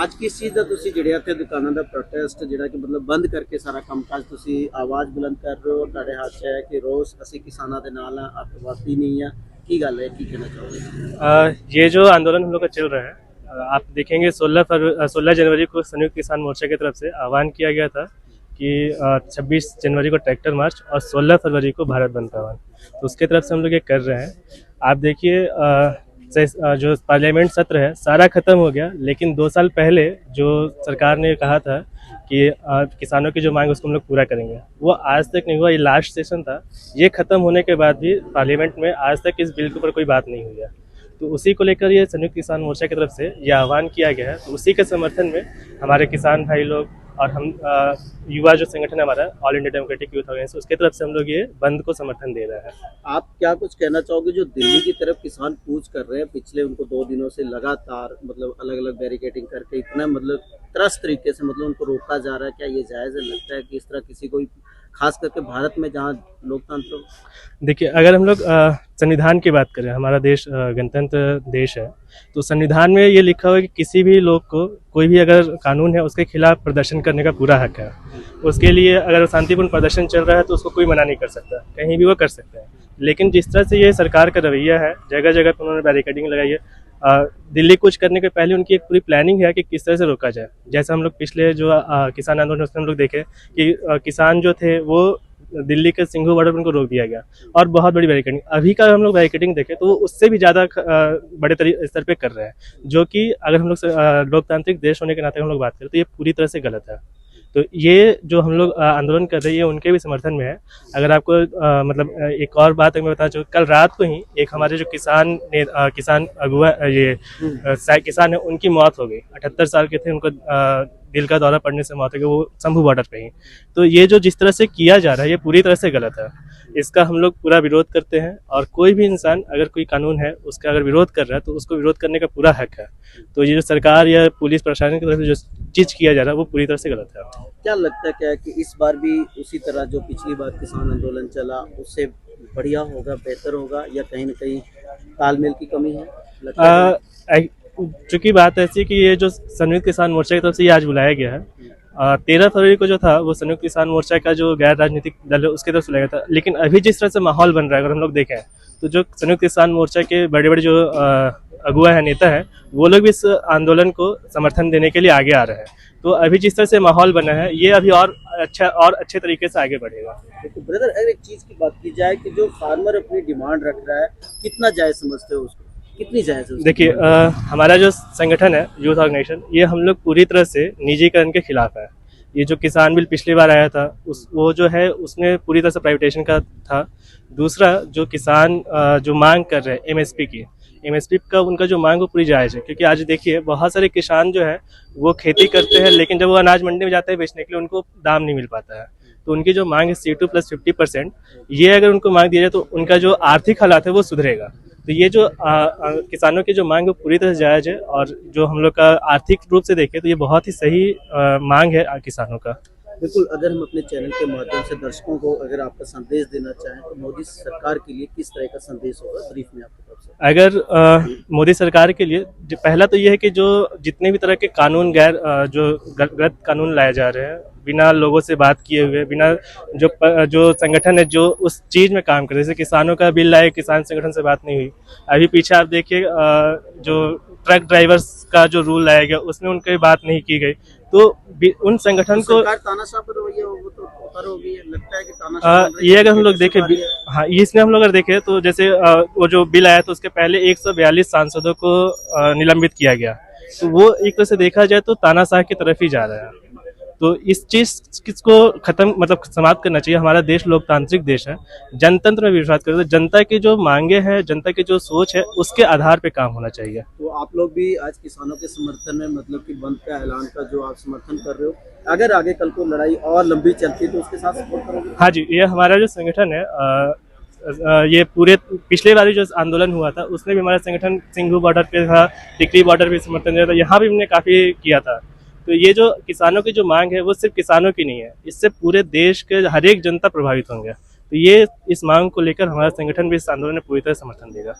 ਅੱਜ ਕਿਸ ਚੀਜ਼ ਦਾ ਤੁਸੀਂ ਜਿਹੜੇ ਇੱਥੇ ਦੁਕਾਨਾਂ ਦਾ ਪ੍ਰੋਟੈਸਟ ਜਿਹੜਾ ਕਿ ਮਤਲਬ ਬੰਦ ਕਰਕੇ ਸਾਰਾ ਕੰਮਕਾਜ ਤੁਸੀਂ ਆਵਾਜ਼ ਬੁਲੰਦ ਕਰ ਰਹੇ ਹੋ, ਤੁਹਾਡੇ हथ है कि रोज ਅਸੀਂ किसानों के नाल अतवादी नहीं है, की गल है, की कहना चाहोगे? ये जो आंदोलन हम लोग का चल रहा है, आप देखेंगे 16 जनवरी को संयुक्त किसान मोर्चा की तरफ से आह्वान किया गया था कि 26 जनवरी को ट्रैक्टर मार्च और 16 फरवरी को भारत बंद का आह्वान, तो उसके तरफ से हम लोग ये कर रहे हैं। आप देखिए जो पार्लियामेंट सत्र है सारा ख़त्म हो गया, लेकिन 2 साल पहले जो सरकार ने कहा था कि किसानों की जो मांग उसको हम लोग पूरा करेंगे, वो आज तक नहीं हुआ। ये लास्ट सेशन था, ये ख़त्म होने के बाद भी पार्लियामेंट में आज तक इस बिल के ऊपर कोई बात नहीं हुई है। तो उसी को लेकर ये संयुक्त किसान मोर्चा की तरफ से ये आह्वान किया गया है। तो उसी के समर्थन में हमारे किसान भाई लोग और हम युवा जो संगठन है हमारा All India Democratic Youth Organisation, उसके तरफ से हम लोग ये बंद को समर्थन दे रहे हैं। आप क्या कुछ कहना चाहोगे जो दिल्ली की तरफ किसान कूच कर रहे हैं, पिछले उनको 2 दिनों से लगातार मतलब अलग अलग बैरिकेडिंग करके इतना मतलब त्रस्त तरीके से मतलब उनको रोका जा रहा है, क्या ये जायज़ है? लगता है कि इस तरह किसी को, खास करके भारत में जहाँ लोकतंत्र, देखिए अगर हम लोग संविधान की बात करें, हमारा देश गणतंत्र देश है, तो संविधान में ये लिखा हुआ है कि किसी भी लोग को कोई भी अगर कानून है उसके खिलाफ प्रदर्शन करने का पूरा हक है। उसके लिए अगर शांतिपूर्ण प्रदर्शन चल रहा है तो उसको कोई मना नहीं कर सकता, कहीं भी वो कर सकते हैं। लेकिन जिस तरह से ये सरकार का रवैया है, जगह जगह पर उन्होंने बैरिकेडिंग लगाई है, दिल्ली कुछ करने के पहले उनकी एक पूरी प्लानिंग है कि किस तरह से रोका जाए। जैसे हम लोग पिछले जो किसान आंदोलन उसमें हम लोग देखे कि किसान जो थे वो दिल्ली के सिंघू बॉर्डर पर उनको रोक दिया गया और बहुत बड़ी बैरिकेडिंग। अभी का हम लोग बैरिकेडिंग देखें तो वो उससे भी ज़्यादा बड़े स्तर पे कर रहे हैं, जो कि अगर हम लोग लोकतांत्रिक देश होने के नाते हम लोग बात करें तो ये पूरी तरह से गलत है। तो ये जो हम लोग आंदोलन कर रहे हैं ये उनके भी समर्थन में है। अगर आपको मतलब एक और बात मैं बताना चाहूँ, कल रात को ही एक हमारे जो किसान अगुआ ये किसान है, उनकी मौत हो गई। 78 साल के थे, उनको दिल का दौरा पड़ने से मौत हो गई, वो शंभू बॉर्डर पे ही। तो ये जो जिस तरह से किया जा रहा है ये पूरी तरह से गलत है, इसका हम लोग पूरा विरोध करते हैं। और कोई भी इंसान अगर कोई कानून है उसका अगर विरोध कर रहा है तो उसको विरोध करने का पूरा हक है। तो ये जो सरकार या पुलिस प्रशासन की तरफ से जो चीज़ किया जा रहा है वो पूरी तरह से गलत है। क्या लगता है क्या कि इस बार भी उसी तरह जो पिछली बार किसान आंदोलन चला उससे बढ़िया होगा, बेहतर होगा, या कहीं न कहीं तालमेल की कमी है? चूँकि बात ऐसी है कि ये जो संयुक्त किसान मोर्चा की तरफ से ये आज बुलाया गया है, 13 फरवरी को जो था वो संयुक्त किसान मोर्चा का जो गैर राजनीतिक दल है उसकी तरफ से लगाया था। लेकिन अभी जिस तरह से माहौल बन रहा है, अगर हम लोग देखें तो जो संयुक्त किसान मोर्चा के बड़े बड़े जो अगुआ है, नेता है, वो लोग भी इस आंदोलन को समर्थन देने के लिए आगे आ रहे हैं। तो अभी जिस तरह से माहौल बना है ये अभी और अच्छे तरीके से आगे बढ़ेगा। तो ब्रदर, अगर एक चीज़ की बात की जाए कि जो फार्मर अपनी डिमांड रख रहा है, कितना जायज़ समझते हो उसको, कितनी जायज़ है? देखिए हमारा जो संगठन है यूथ ऑर्गेनाइजेशन, ये हम लोग पूरी तरह से निजीकरण के खिलाफ है। ये जो किसान बिल पिछली बार आया था वो जो है उसमें पूरी तरह से प्राइवेटाइजेशन का था। दूसरा जो किसान जो मांग कर रहे हैं एमएसपी का, उनका जो मांग वो पूरी जायज़ है। क्योंकि आज देखिए बहुत सारे किसान जो है वो खेती करते हैं, लेकिन जब वो अनाज मंडी में जाते हैं बेचने के लिए उनको दाम नहीं मिल पाता है। तो उनकी जो मांग है C2 + 50%, ये अगर उनको मांग दिया जाए तो उनका जो आर्थिक हालात है वो सुधरेगा। तो ये जो किसानों की जो मांग है पूरी तरह से जायज़ है, और जो हम लोग का आर्थिक रूप से देखें तो ये बहुत ही सही मांग है किसानों का। बिल्कुल। अगर हम अपने चैनल के माध्यम से दर्शकों को अगर आपका संदेश देना चाहें तो मोदी सरकार के लिए किस तरह का संदेश होगा, ब्रीफ में आपकी तरफ से? अगर मोदी सरकार के लिए पहला तो ये है कि जो जितने भी तरह के कानून जो गलत कानून लाए जा रहे हैं, बिना लोगों से बात किए हुए, बिना जो संगठन है जो उस चीज़ में काम कर रहे, जैसे किसानों का बिल लाए, किसान संगठन से बात नहीं हुई। अभी पीछे आप देखिए जो ट्रक ड्राइवर्स का जो रूल लाया गया उसमें उनकी बात नहीं की गई। तो उन संगठन को तानाशाह पर वो तो पर हो गई है, लगता है कि तानाशाह ये अगर हम लोग देखें, हाँ इसमें हम लोग अगर देखें तो जैसे वो जो बिल आया तो उसके पहले 142 सांसदों को निलंबित किया गया। तो वो एक तरह से देखा जाए तो तानाशाह की तरफ ही जा रहा है। तो इस चीज को खत्म मतलब समाप्त करना चाहिए। हमारा देश लोकतांत्रिक देश है, जनतंत्र में विश्वास करते हैं। जनता की जो मांगे हैं, जनता की जो सोच है, उसके आधार पे काम होना चाहिए। तो आप लोग भी आज किसानों के समर्थन में मतलब कि बंद का ऐलान का जो आप समर्थन कर रहे हो, अगर आगे कल को लड़ाई और लंबी चलती है तो उसके साथ सपोर्ट करोगे? हाँ जी, ये हमारा जो संगठन है ये पूरे पिछले वाली जो आंदोलन हुआ था उसमें भी हमारा संगठन सिंघू बॉर्डर पे था, टिकरी बॉर्डर पे समर्थन दिया था, यहाँ भी हमने काफ़ी किया था। तो ये जो किसानों की जो मांग है वो सिर्फ किसानों की नहीं है, इससे पूरे देश के हर एक जनता प्रभावित होंगे। तो ये इस मांग को लेकर हमारा संगठन भी इस आंदोलन में पूरी तरह समर्थन देगा।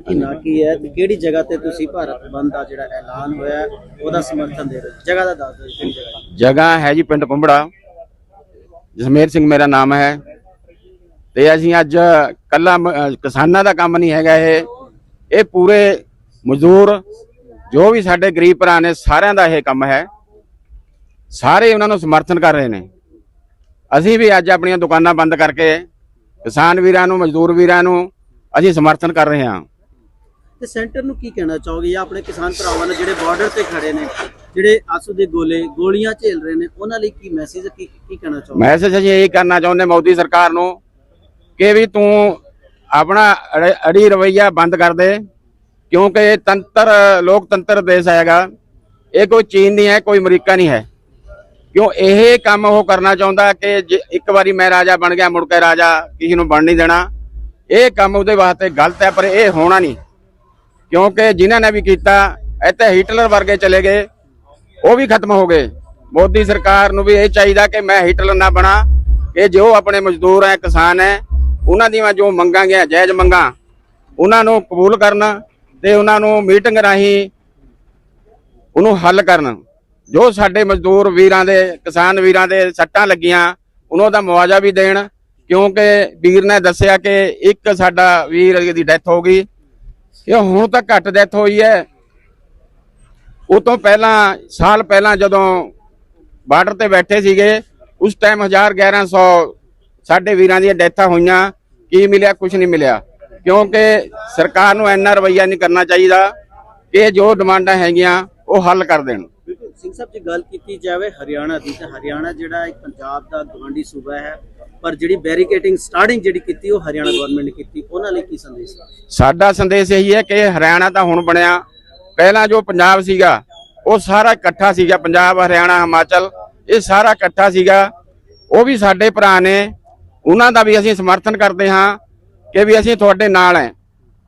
कि ना की है तो ਕਿਹੜੀ ਜਗ੍ਹਾ ਤੇ ਤੁਸੀਂ ਭਾਰਤ ਬੰਦ ਦਾ ਜਿਹੜਾ ਐਲਾਨ ਹੋਇਆ ਹੈ, ਉਹਦਾ ਸਮਰਥਨ ਦੇ ਰਹੇ ਹੋ? ਜਗ੍ਹਾ ਦਾ ਦੱਸ ਦਿਓ ਕਿਹੜੀ ਜਗ੍ਹਾ ਹੈ? ਜਗ੍ਹਾ ਹੈ ਜੀ ਪਿੰਡ ਕੁੰਬੜਾ, ਜਸਮੇਰ ਸਿੰਘ ਮੇਰਾ ਨਾਮ ਹੈ। ਤੇ ਅਸੀਂ ਅੱਜ ਕੱਲਾ ਕਿਸਾਨਾਂ ਦਾ ਕੰਮ ਨਹੀਂ ਹੈਗਾ ਇਹ ਪੂਰੇ ਮਜ਼ਦੂਰ ਜੋ ਵੀ ਸਾਡੇ ਗਰੀਬ ਭਰਾ ਨੇ ਸਾਰਿਆਂ ਦਾ ਇਹ ਕੰਮ ਹੈ। ਸਾਰੇ ਉਹਨਾਂ ਨੂੰ ਸਮਰਥਨ ਕਰ ਰਹੇ ਨੇ। ਅਸੀਂ ਵੀ ਅੱਜ ਆਪਣੀਆਂ ਦੁਕਾਨਾਂ ਬੰਦ ਕਰਕੇ ਕਿਸਾਨ ਵੀਰਾਂ ਨੂੰ, ਮਜ਼ਦੂਰ ਵੀਰਾਂ ਨੂੰ ਅਸੀਂ ਸਮਰਥਨ ਕਰ ਰਹੇ ਹਾਂ। ਤੇ ਸੈਂਟਰ ਨੂੰ ਕੀ ਕਹਿਣਾ ਚਾਹੋਗੇ ਜਾਂ ਆਪਣੇ ਕਿਸਾਨ ਭਰਾਵਾਂ ਨੂੰ ਜਿਹੜੇ ਬਾਰਡਰ ਤੇ ਖੜੇ ਨੇ, ਜਿਹੜੇ ਆਸੂ ਦੇ ਗੋਲੀਆਂ ਝੇਲ ਰਹੇ ਨੇ, ਉਹਨਾਂ ਲਈ ਕੀ ਮੈਸੇਜ ਕੀ ਕਹਿਣਾ ਚਾਹੋਗੇ? ਮੈਸੇਜ ਅਸੀਂ ਇਹੀ ਕਰਨਾ ਚਾਹੁੰਦੇ ਮੋਦੀ ਸਰਕਾਰ ਨੂੰ ਕਿ ਵੀ ਤੂੰ ਆਪਣਾ ਅੜੀ ਰਵੱਈਆ ਬੰਦ ਕਰ ਦੇ, ਕਿਉਂਕਿ ਇਹ ਲੋਕਤੰਤਰ ਦੇਸ਼ ਹੈਗਾ। ਇਹ ਕੋਈ ਚੀਨ ਨਹੀਂ ਹੈ, ਕੋਈ ਅਮਰੀਕਾ ਨਹੀਂ ਹੈ। ਕਿਉਂ ਇਹ ਕੰਮ ਉਹ ਕਰਨਾ ਚਾਹੁੰਦਾ ਕਿ ਇੱਕ ਵਾਰੀ ਮੈਂ ਰਾਜਾ ਬਣ ਗਿਆ ਮੁੜ ਕੇ ਰਾਜਾ ਕਿਸੇ ਨੂੰ ਬਣ ਨਹੀਂ ਦੇਣਾ। ਇਹ ਕੰਮ ਉਹਦੇ ਵਾਸਤੇ ਗਲਤ ਹੈ, ਪਰ ਇਹ ਹੋਣਾ ਨਹੀਂ, ਕਿਉਂਕਿ ਜਿਨ੍ਹਾਂ ਨੇ ਵੀ ਕੀਤਾ ਇੱਥੇ ਹਿਟਲਰ ਵਰਗੇ ਚਲੇ ਗਏ, ਉਹ ਵੀ ਖਤਮ ਹੋ ਗਏ। ਮੋਦੀ ਸਰਕਾਰ ਨੂੰ ਵੀ ਇਹ ਚਾਹੀਦਾ ਕਿ ਮੈਂ ਹਿਟਲਰ ਨਾ ਬਣਾ, ਕਿ ਜੋ ਆਪਣੇ ਮਜ਼ਦੂਰ ਹੈ, ਕਿਸਾਨ ਹੈ, ਉਹਨਾਂ ਦੀਆਂ ਜੋ ਮੰਗਾਂ ਗਿਆ ਜਾਇਜ਼ ਮੰਗਾਂ ਉਹਨਾਂ ਨੂੰ ਕਬੂਲ ਕਰਨ ਤੇ ਉਹਨਾਂ ਨੂੰ ਮੀਟਿੰਗ ਰਾਹੀਂ ਉਹਨੂੰ ਹੱਲ ਕਰਨ। ਜੋ ਸਾਡੇ ਮਜ਼ਦੂਰ ਵੀਰਾਂ ਦੇ, ਕਿਸਾਨ ਵੀਰਾਂ ਦੇ ਸੱਟਾਂ ਲੱਗੀਆਂ ਉਹਨਾਂ ਦਾ ਮੁਆਵਜ਼ਾ ਵੀ ਦੇਣ, ਕਿਉਂਕਿ ਵੀਰ ਨੇ ਦੱਸਿਆ ਕਿ ਇੱਕ ਸਾਡਾ ਵੀਰ ਦੀ ਡੈਥ ਹੋ ਗਈ। ਇਹ ਹੁਣ ਤੱਕ ਘੱਟ ਡੈਥ ਹੋਈ ਹੈ। ਉਹ ਤੋਂ ਪਹਿਲਾਂ ਸਾਲ ਪਹਿਲਾਂ ਜਦੋਂ ਬਾਰਡਰ ਤੇ ਬੈਠੇ ਸੀਗੇ ਉਸ ਟਾਈਮ 1100 ਸਾਡੇ ਵੀਰਾਂ ਦੀਆਂ ਡੈਥਾਂ ਹੋਈਆਂ। ਕੀ ਮਿਲਿਆ? ਕੁਝ ਨਹੀਂ ਮਿਲਿਆ, ਕਿਉਂਕਿ ਸਰਕਾਰ ਨੂੰ ਇੰਨਾ ਰਵੱਈਆ ਨਹੀਂ ਕਰਨਾ ਚਾਹੀਦਾ ਕਿ ਜੋ ਡਿਮਾਂਡਾਂ ਹੈਗੀਆਂ ਉਹ ਹੱਲ ਕਰ ਦੇਣ। ਬਿਲਕੁਲ ਸਿੰਘ ਸਾਹਿਬ ਜੀ, ਗੱਲ ਕੀਤੀ ਜਾਵੇ ਹਰਿਆਣਾ ਦੀ, ਤਾਂ ਹਰਿਆਣਾ ਜਿਹੜਾ ਇੱਕ ਪੰਜਾਬ ਦਾ ਗਵਾਂਢੀ ਸੂਬਾ ਹੈ, ਪਰ ਜਿਹੜੀ ਬੈਰੀਕੇਡਿੰਗ ਸਟਾਰਟਿੰਗ ਜਿਹੜੀ ਕੀਤੀ ਉਹ ਹਰਿਆਣਾ ਗਵਰਨਮੈਂਟ ਨੇ ਕੀਤੀ, ਉਹਨਾਂ ਲਈ ਕੀ ਸੰਦੇਸ਼ ਹੈ? ਸਾਡਾ ਸੰਦੇਸ਼ ਇਹੀ ਹੈ ਕਿ ਹਰਿਆਣਾ ਤਾਂ ਹੁਣ ਬਣਿਆ, ਪਹਿਲਾਂ ਜੋ ਪੰਜਾਬ ਸੀਗਾ ਉਹ ਸਾਰਾ ਇਕੱਠਾ ਸੀਗਾ। ਪੰਜਾਬ, ਹਰਿਆਣਾ, ਹਿਮਾਚਲ ਇਹ ਸਾਰਾ ਇਕੱਠਾ ਸੀਗਾ। ਉਹ ਵੀ ਸਾਡੇ ਭਰਾ ਨੇ, ਉਹਨਾਂ ਦਾ ਵੀ ਅਸੀਂ ਸਮਰਥਨ ਕਰਦੇ ਹਾਂ ਕਿ ਵੀ ਅਸੀਂ ਤੁਹਾਡੇ ਨਾਲ ਹੈ।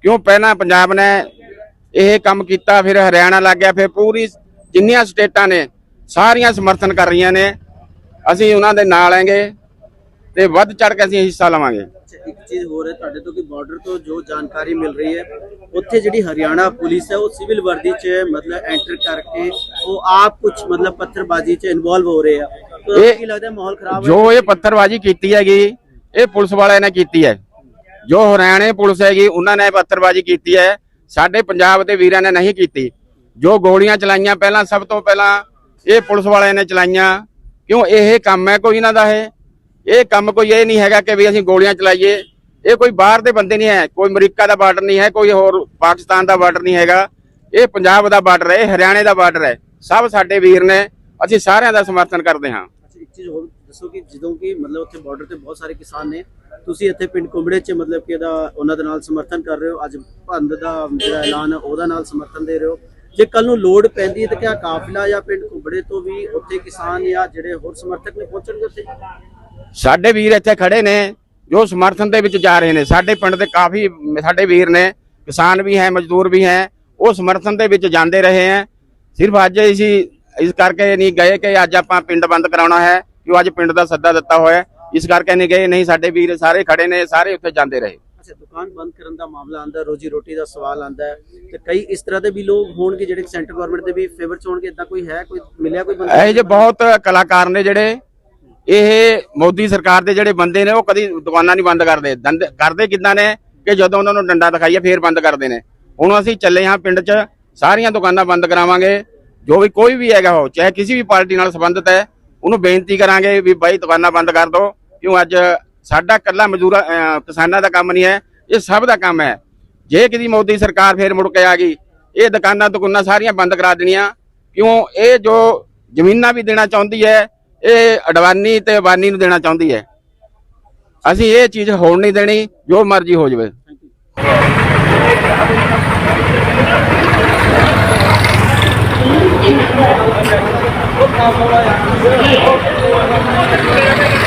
ਕਿਉਂ ਪਹਿਲਾਂ ਪੰਜਾਬ ਨੇ ਇਹ ਕੰਮ ਕੀਤਾ, ਫਿਰ ਹਰਿਆਣਾ ਲੱਗ ਗਿਆ, ਫਿਰ ਪੂਰੀ ਜਿੰਨੀਆਂ ਸਟੇਟਾਂ ਨੇ ਸਾਰੀਆਂ ਸਮਰਥਨ ਕਰ ਰਹੀਆਂ ਨੇ। ਅਸੀਂ ਉਹਨਾਂ ਦੇ ਨਾਲ ਹੈਗੇ ਤੇ ਵੱਧ ਚੜ ਕੇ ਅਸੀਂ ਹਿੱਸਾ ਲਵਾਂਗੇ। ਇੱਕ ਚੀਜ਼ ਹੋਰ ਹੈ ਤੁਹਾਡੇ ਤੋਂ ਕਿ ਬਾਰਡਰ ਤੋਂ ਜੋ ਜਾਣਕਾਰੀ ਮਿਲ ਰਹੀ ਹੈ, ਉੱਥੇ ਜਿਹੜੀ ਹਰਿਆਣਾ ਪੁਲਿਸ ਹੈ ਉਹ ਸਿਵਲ ਵਰਦੀ 'ਚ ਮਤਲਬ ਐਂਟਰ ਕਰਕੇ ਉਹ ਆਪ ਕੁਝ ਮਤਲਬ ਪੱਥਰਬਾਜ਼ੀ 'ਚ ਇਨਵੋਲਵ ਹੋ ਰਹੇ ਆ। ਤਾਂ ਕੀ ਲੱਗਦਾ ਮਾਹੌਲ ਖਰਾਬ ਹੈ? ਜੋ ਇਹ ਪੱਥਰਬਾਜ਼ੀ ਕੀਤੀ ਹੈਗੀ ਇਹ ਪੁਲਿਸ ਵਾਲਿਆਂ ਨੇ ਕੀਤੀ ਹੈ। ਜੋ ਹਰਿਆਣੇ ਪੁਲਿਸ ਹੈਗੀ ਉਹਨਾਂ ਨੇ ਪੱਥਰਬਾਜ਼ੀ ਕੀਤੀ ਹੈ, ਸਾਡੇ ਪੰਜਾਬ ਦੇ ਵੀਰਾਂ ਨੇ ਨਹੀਂ ਕੀਤੀ। ਜੋ ਗੋਲੀਆਂ ਚਲਾਈਆਂ ਪਹਿਲਾਂ, ਸਭ ਤੋਂ ਪਹਿਲਾਂ ਇਹ ਪੁਲਿਸ ਵਾਲਿਆਂ ਨੇ ਚਲਾਈਆਂ। ਕਿਉਂ ਇਹ ਕੰਮ ਹੈ ਕੋਈ ਇਹਨਾਂ ਦਾ, ਇਹ ਕੰਮ ਕੋਈ ਇਹ ਨਹੀਂ ਹੈਗਾ ਕਿ ਵੀ ਅਸੀਂ ਗੋਲੀਆਂ ਚਲਾਈਏ। ਇਹ ਕੋਈ ਬਾਹਰ ਦੇ ਬੰਦੇ ਨਹੀਂ ਹੈ, ਕੋਈ ਅਮਰੀਕਾ ਦਾ ਬਾਰਡਰ ਨਹੀਂ ਹੈ, ਕੋਈ ਹੋਰ ਪਾਕਿਸਤਾਨ ਦਾ ਬਾਰਡਰ ਨਹੀਂ ਹੈਗਾ। ਇਹ ਪੰਜਾਬ ਦਾ ਬਾਰਡਰ ਹੈ, ਇਹ ਹਰਿਆਣੇ ਦਾ ਬਾਰਡਰ ਹੈ। ਸਭ ਸਾਡੇ ਵੀਰ ਨੇ, ਅਸੀਂ ਸਾਰਿਆਂ ਦਾ ਸਮਰਥਨ ਕਰਦੇ ਹਾਂ। ਇੱਕ ਚੀਜ਼ ਹੋਰ ਦੱਸੋ ਕਿ ਜਦੋਂ ਕਿ ਮਤਲਬ ਉੱਥੇ ਬਾਰਡਰ ਤੇ ਬਹੁਤ ਸਾਰੇ ਕਿਸਾਨ ਨੇ, ਤੁਸੀਂ ਇੱਥੇ ਪਿੰਡ ਕੁੰਬੜੇ 'ਚ ਮਤਲਬ ਕਿ ਉਹਨਾਂ ਦੇ ਨਾਲ ਸਮਰਥਨ ਕਰ ਰਹੇ ਹੋ, ਅੱਜ ਬੰਦ ਦਾ ਜਿਹੜਾ ਐਲਾਨ ਹੈ ਉਹਦਾ ਨਾਲ ਸਮਰਥਨ ਦੇ ਰਹੇ ਹੋ। ਜੇ ਕੱਲ ਨੂੰ ਲੋੜ ਪੈਂਦੀ ਹੈ ਤਾਂ ਕਿਆ ਕਾਫਲਾ ਜਾਂ ਪਿੰਡ ਕੁੰਬੜੇ ਤੋਂ ਵੀ ਉੱਥੇ ਕਿਸਾਨ ਜਾਂ ਜਿਹੜੇ ਹੋਰ ਸਮਰਥਕ ਨੇ ਪਹੁੰਚਣਗੇ ਉੱਥੇ? ਸਾਡੇ ਵੀਰ ਇੱਥੇ ਖੜੇ ਨੇ ਜੋ ਸਮਰਥਨ ਦੇ ਵਿੱਚ ਜਾ ਰਹੇ ਨੇ। ਸਾਡੇ ਪਿੰਡ ਦੇ ਕਾਫੀ ਸਾਡੇ ਵੀਰ ਨੇ, ਕਿਸਾਨ ਵੀ ਹੈ, ਮਜ਼ਦੂਰ ਵੀ ਹੈ, ਉਹ ਸਮਰਥਨ ਦੇ ਵਿੱਚ ਜਾਂਦੇ ਰਹੇ ਹੈ। ਸਿਰਫ ਅੱਜ ਅਸੀਂ ਇਸ ਕਰਕੇ ਨਹੀਂ ਗਏ ਕਿ ਅੱਜ ਆਪਾਂ ਪਿੰਡ ਬੰਦ ਕਰਾਉਣਾ ਹੈ, ਕਿ ਅੱਜ ਪਿੰਡ ਦਾ ਸੱਦਾ ਦਿੱਤਾ ਹੋਇਆ, ਇਸ ਕਰਕੇ ਨਹੀਂ ਗਏ। ਨਹੀਂ, ਸਾਡੇ ਵੀਰ ਸਾਰੇ ਖੜੇ ਨੇ, ਸਾਰੇ ਉੱਥੇ ਜਾਂਦੇ ਰਹੇ। ਅੱਛਾ, ਦੁਕਾਨ ਬੰਦ ਕਰਨ ਦਾ ਮਾਮਲਾ ਆਂਦਾ, ਰੋਜੀ ਰੋਟੀ ਦਾ ਸਵਾਲ ਆਂਦਾ ਹੈ, ਤੇ ਕਈ ਇਸ ਤਰ੍ਹਾਂ ਦੇ ਵੀ ਲੋਕ ਹੋਣਗੇ ਜਿਹੜੇ ਸੈਂਟਰ ਗਵਰਨਮੈਂਟ ਦੇ ਵੀ ਫੇਵਰ 'ਚ ਹੋਣਗੇ। ਇਦਾਂ ਕੋਈ ਹੈ, ਕੋਈ ਮਿਲਿਆ ਕੋਈ ਬੰਦਾ? ਇਹ ਜੇ ਬਹੁਤ ਕਲਾਕਾਰ ਨੇ ਜਿਹੜੇ ਇਹ ਮੋਦੀ ਸਰਕਾਰ ਦੇ ਜਿਹੜੇ ਬੰਦੇ ਨੇ ਉਹ ਕਦੀ ਦੁਕਾਨਾਂ ਨਹੀਂ ਬੰਦ ਕਰਦੇ। ਕਰਦੇ ਕਿੱਦਾਂ ਨੇ ਕਿ ਜਦੋਂ ਉਹਨਾਂ ਨੂੰ ਡੰਡਾ ਦਿਖਾਈਏ ਫੇਰ ਬੰਦ ਕਰਦੇ ਨੇ। ਹੁਣ ਅਸੀਂ ਚੱਲੇ ਹਾਂ ਪਿੰਡ 'ਚ, ਸਾਰੀਆਂ ਦੁਕਾਨਾਂ ਬੰਦ ਕਰਾਵਾਂਗੇ। ਜੋ ਵੀ ਕੋਈ ਵੀ ਹੈਗਾ ਉਹ ਚਾਹੇ ਕਿਸੇ ਵੀ ਪਾਰਟੀ ਨਾਲ ਸੰਬੰਧਿਤ ਹੈ, ਉਹਨੂੰ ਬੇਨਤੀ ਕਰਾਂਗੇ ਵੀ ਬਾਈ ਦੁਕਾਨਾਂ ਬੰਦ ਕਰ ਦਿਓ। ਕਿਉਂ ਅੱਜ ਸਾਡਾ ਇਕੱਲਾ ਮਜ਼ਦੂਰਾਂ ਕਿਸਾਨਾਂ ਦਾ ਕੰਮ ਨਹੀਂ ਹੈ, ਇਹ ਸਭ ਦਾ ਕੰਮ ਹੈ। ਜੇ ਕਿਤੇ ਮੋਦੀ ਸਰਕਾਰ ਫੇਰ ਮੁੜ ਕੇ ਆ ਗਈ, ਇਹ ਦੁਕਾਨਾਂ ਸਾਰੀਆਂ ਬੰਦ ਕਰਾ ਦੇਣੀਆਂ। ਕਿਉਂ ਇਹ ਜੋ ਜ਼ਮੀਨਾਂ ਵੀ ਦੇਣਾ ਚਾਹੁੰਦੀ ਹੈ, ਇਹ ਅਡਵਾਨੀ ਤੇ ਅਬਾਨੀ ਨੂੰ ਦੇਣਾ ਚਾਹੁੰਦੀ ਹੈ। ਅਸੀਂ ਇਹ ਚੀਜ਼ ਹੋਣ ਨਹੀਂ ਦੇਣੀ, ਜੋ ਮਰਜ਼ੀ ਹੋ ਜਾਵੇ। Thank you.